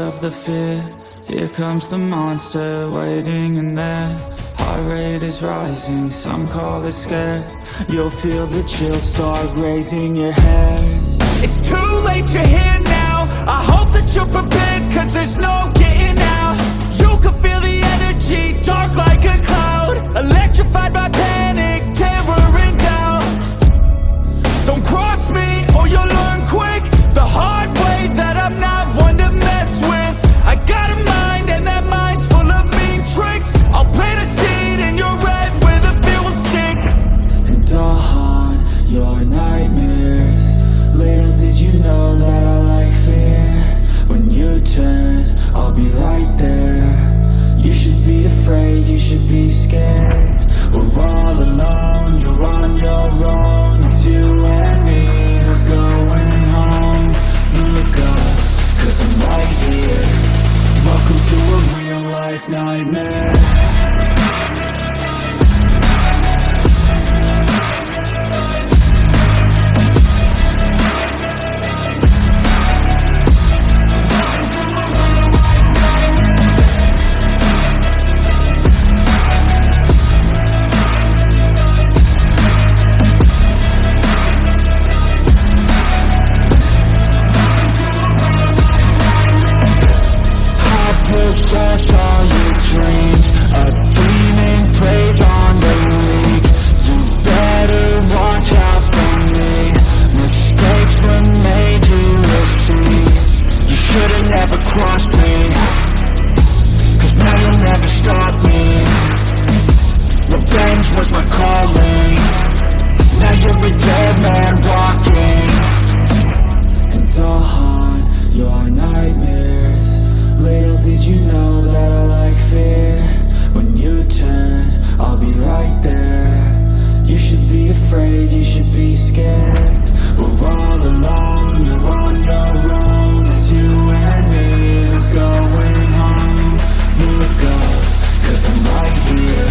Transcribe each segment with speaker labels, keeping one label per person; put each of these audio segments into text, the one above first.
Speaker 1: of the fear, here comes the monster waiting in there. Heart rate is rising, some call it scared. You'll feel the chill start raising your hairs.
Speaker 2: It's too late, you're here now. I hope that you're prepared, cause there's no getting out. You can feel the energy, dark like a cloud. Electrified by panic, terror and doubt. Don't cross me or you'll learn quick the hard way that I'm not one to mess with. I got a mind and that mind's full of mean tricks. I'll plant a seed in your red where the fear will stick.
Speaker 1: And I'll haunt your nightmares. Little did you know that I like fear. When you turn, I'll be right there. You should be afraid, you should be scared. We're all alone, you're on your own. It's you and me, who's going home? Look up, cause I'm right here. Welcome to a real life nightmare. Possess all your dreams. A demon preys on the weak. You better watch out for me. Mistakes were made, you will see. You should've never crossed me, cause now you'll never stop me. Revenge was my calling. Now you're a dead man walking. And I'll haunt your nightmares. Little did you know that I like fear. When you turn, I'll be right there. You should be afraid, you should be scared. We're all alone, you're on your own. It's you and me, who's going home? Look up, cause I'm right here.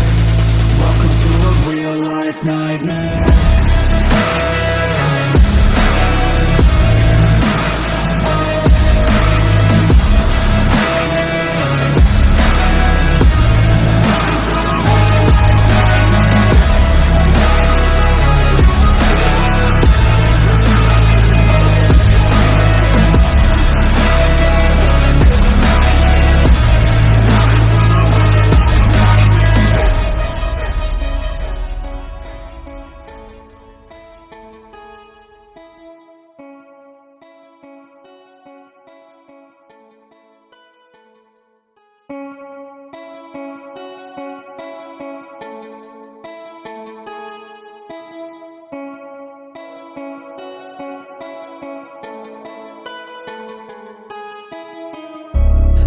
Speaker 1: Welcome to a real life nightmare.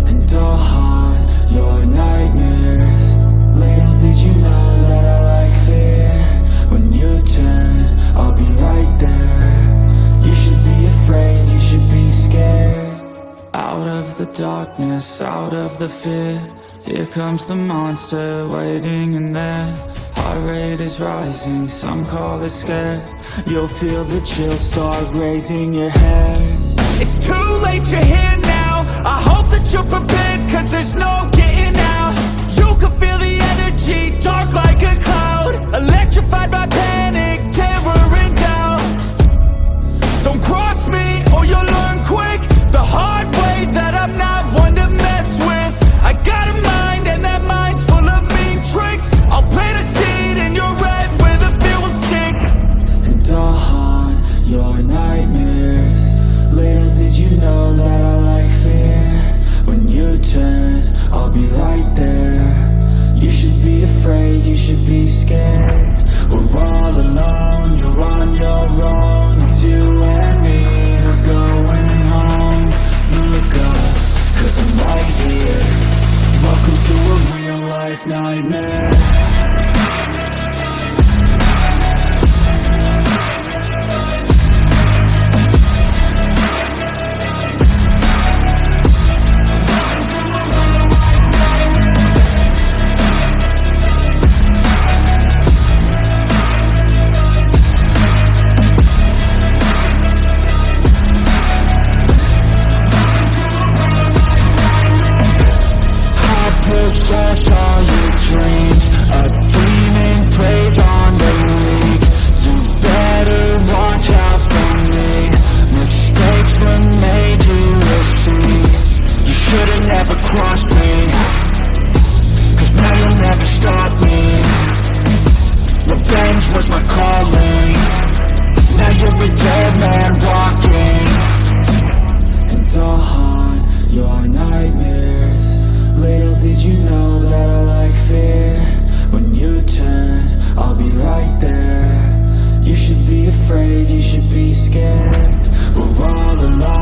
Speaker 1: And I'll haunt your nightmares. Little did you know that I like fear. When you turn, I'll be right there. You should be afraid, you should be scared. Out of the darkness, out of the fear, here comes the monster waiting in there. Heart rate is rising, some call it scared. You'll feel the chill start raising your hairs.
Speaker 2: It's too late, you're here now. I hope that you're prepared, cause there's no getting out. You can feel the energy, dark like a cloud. Electrified by panic, terror and doubt. Don't cross me or you'll learn quick the hard way that I'm not one to mess with. I got a mind and that mind's full of mean tricks. I'll plant a seed in your red where the fear will stick.
Speaker 1: And I'll haunt your nightmares. Little did you know that I like fear. When you turn, I'll be right there. You should be afraid, you should be scared. We're all alone, you're on your own. It's you and me, who's going home? Look up, cause I'm right here. Welcome to a real life nightmare. never cross me, 'cause now you'll never stop me. Revenge was my calling. Now you're a dead man walking, and I'll haunt your nightmares. Little did you know that I like fear. When you turn, I'll be right there. You should be afraid, you should be scared. We're all alone.